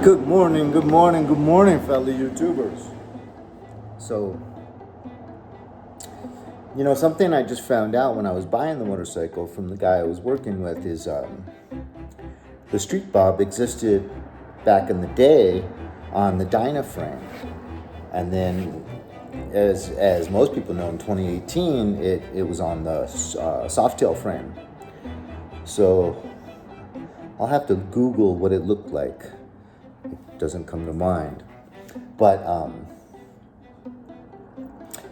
Good morning, good morning, good morning, fellow YouTubers. So, something I just found out when I was buying the motorcycle from the guy I was working with is the Street Bob existed back in the day on the Dyna frame. And then, as most people know, in 2018, it was on the Softail frame. So, I'll have to Google what it looked like. It doesn't come to mind. But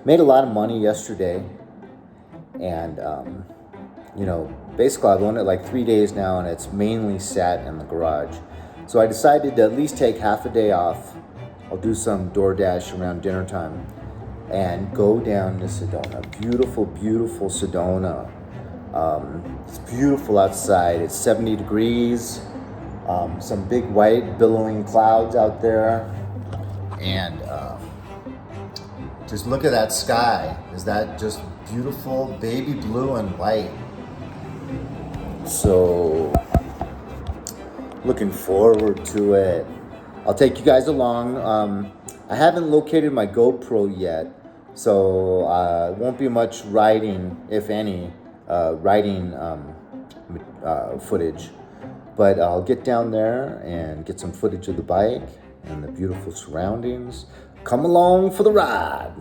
made a lot of money yesterday, and basically I've owned it like 3 days now, and it's mainly sat in the garage. So I decided to at least take half a day off. I'll do some DoorDash around dinner time and go down to Sedona. Beautiful, beautiful Sedona. It's beautiful outside. It's 70 degrees. Some big white billowing clouds out there, and just look at that sky. Is that just beautiful baby blue and white? So looking forward to it. I'll take you guys along. I haven't located my GoPro yet, so won't be much riding, if any, footage. But I'll get down there and get some footage of the bike and the beautiful surroundings. Come along for the ride.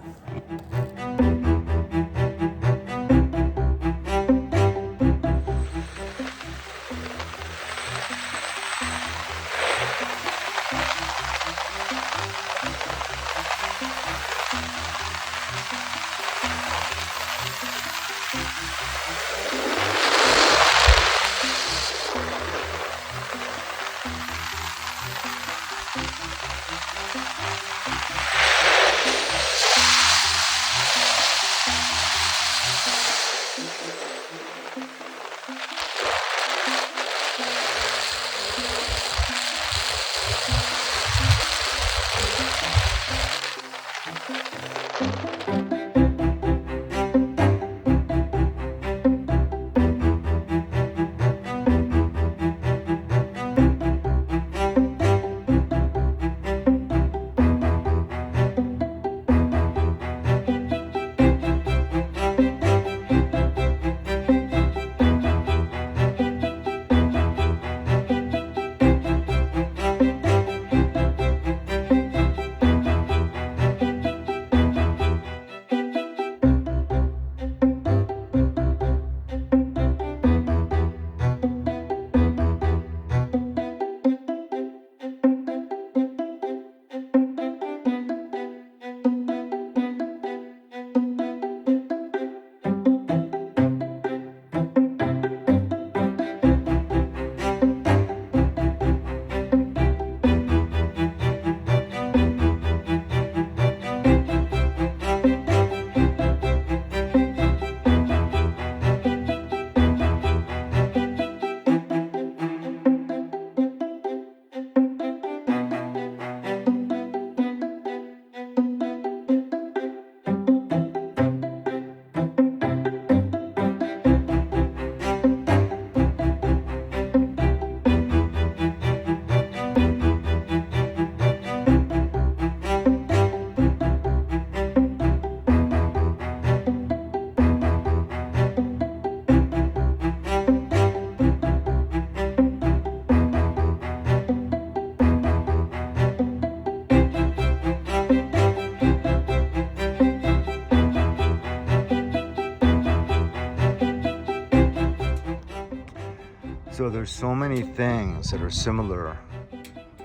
So there's so many things that are similar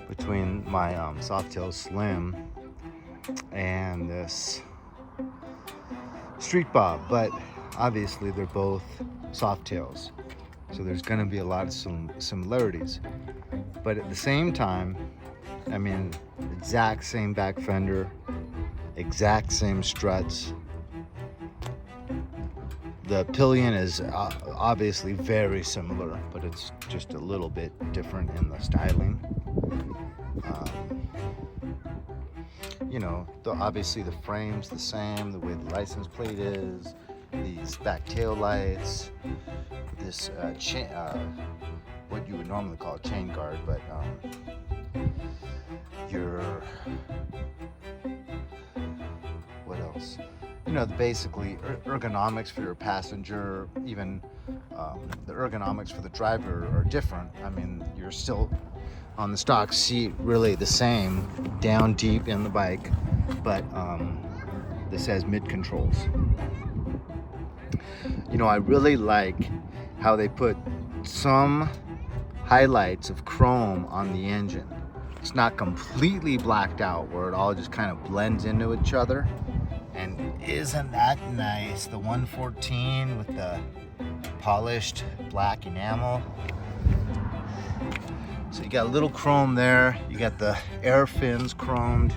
between my Softail Slim and this Street Bob, but obviously they're both Softails, so there's going to be a lot of similarities. But at the same time, I mean, exact same back fender, exact same struts. The pillion is obviously very similar, but it's just a little bit different in the styling. Obviously the frame's the same, the way the license plate is, these back tail lights, this chain, what you would normally call a chain guard, but basically ergonomics for your passenger, even the ergonomics for the driver are different. I mean, you're still on the stock seat, really the same, down deep in the bike, but this has mid controls. I really like how they put some highlights of chrome on the engine. It's not completely blacked out where it all just kind of blends into each other. And isn't that nice? The 114 with the polished black enamel. So you got a little chrome there. You got the air fins chromed.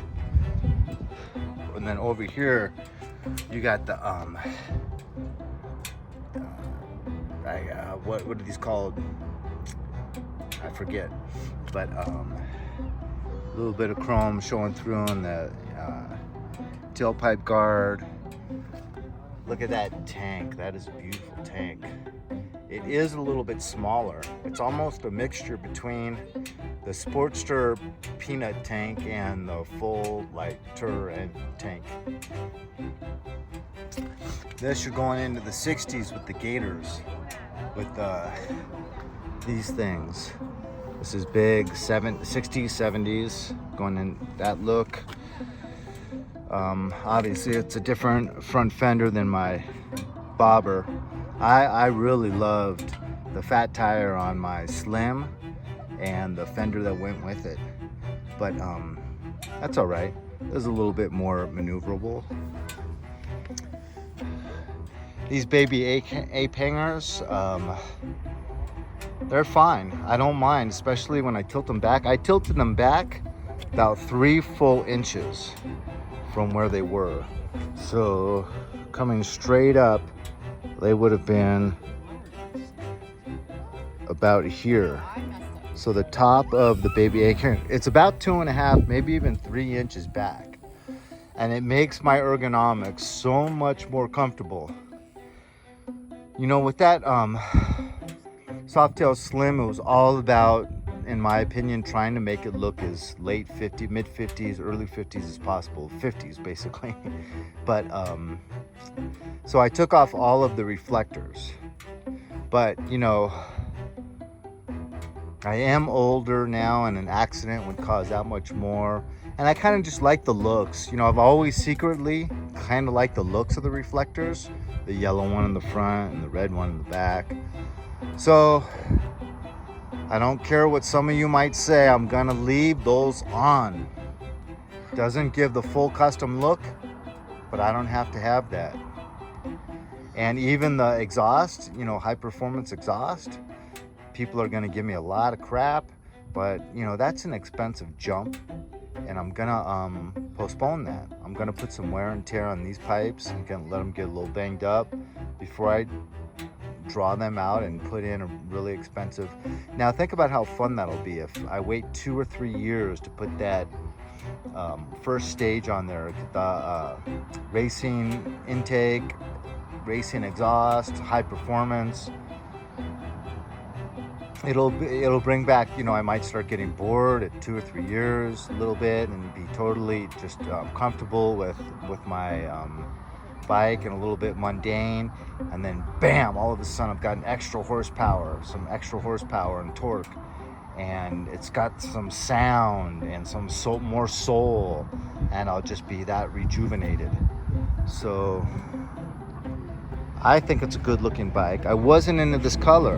And then over here, you got the what are these called? I forget. But a little bit of chrome showing through on the tailpipe guard. Look at that tank. That is a beautiful tank. It is a little bit smaller. It's almost a mixture between the Sportster peanut tank and the full Tour and tank. This you're going into the 60s with the Gators, with these things. This is big 60s, 70s, going in that look. Obviously it's a different front fender than my bobber. I really loved the fat tire on my Slim and the fender that went with it, but that's all right. It's a little bit more maneuverable. These baby ape hangers, they're fine. I don't mind, especially when I tilt them back. I tilted them back about 3 full inches from where they were. So coming straight up, they would have been about here. So the top of the baby acre, it's about 2.5, maybe even 3 inches back. And it makes my ergonomics so much more comfortable. With that Softail Slim, it was all about, in my opinion, trying to make it look as late 50s, mid 50s, early 50s as possible. 50s basically. But so I took off all of the reflectors. But I am older now, and an accident would cause that much more. And I kind of just like the looks. I've always secretly kind of liked the looks of the reflectors. The yellow one in the front and the red one in the back. So I don't care what some of you might say, I'm gonna leave those on. Doesn't give the full custom look, but I don't have to have that. And even the exhaust, high performance exhaust, people are gonna give me a lot of crap, but that's an expensive jump, and I'm gonna postpone that. I'm gonna put some wear and tear on these pipes. I'm gonna let them get a little banged up before I draw them out and put in a really expensive. Now think about how fun that'll be if I wait 2 or 3 years to put that first stage on there, get the racing intake, racing exhaust, high performance. It'll bring back, I might start getting bored at 2 or 3 years a little bit and be totally just comfortable with my bike and a little bit mundane, and then bam, all of a sudden I've got some extra horsepower and torque, and it's got some sound and some more soul, and I'll just be that rejuvenated. So I think it's a good looking bike. I wasn't into this color.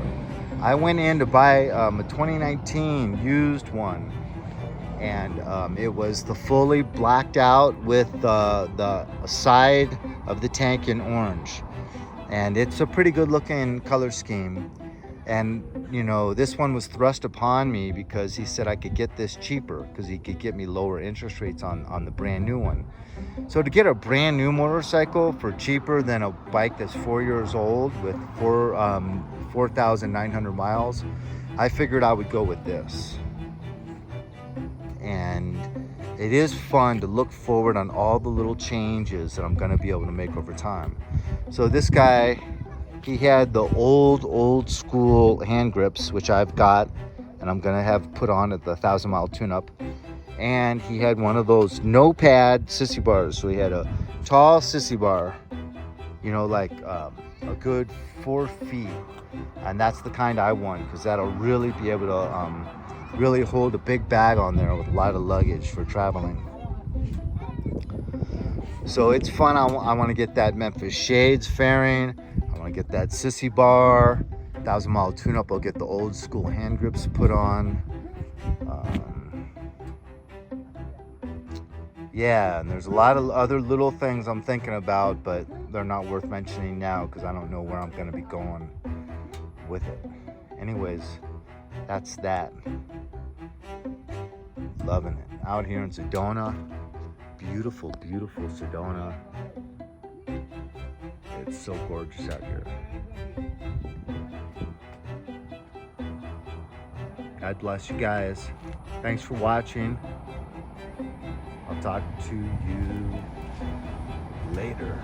I went in to buy a 2019 used one, and it was the fully blacked out with the side of the tank in orange, and it's a pretty good looking color scheme. And this one was thrust upon me because he said I could get this cheaper because he could get me lower interest rates on the brand new one. So to get a brand new motorcycle for cheaper than a bike that's 4 years old with 4,900 miles, I figured I would go with this. And it is fun to look forward on all the little changes that I'm going to be able to make over time. So this guy, he had the old school hand grips, which I've got, and I'm going to have put on at the 1,000 mile tune-up. And he had one of those no pad sissy bars. So he had a tall sissy bar you know, like a good 4 feet. And that's the kind I want, because that'll really be able to really hold a big bag on there with a lot of luggage for traveling. So it's fun. I want to get that Memphis Shades fairing. I want to get that Sissy bar. 1,000 Mile tune-up. I'll get the old school hand grips put on. Yeah, and there's a lot of other little things I'm thinking about, but they're not worth mentioning now because I don't know where I'm going to be going with it. Anyways, that's that. Loving it. Out here in Sedona. Beautiful, beautiful Sedona. It's so gorgeous out here. God bless you guys. Thanks for watching. I'll talk to you later.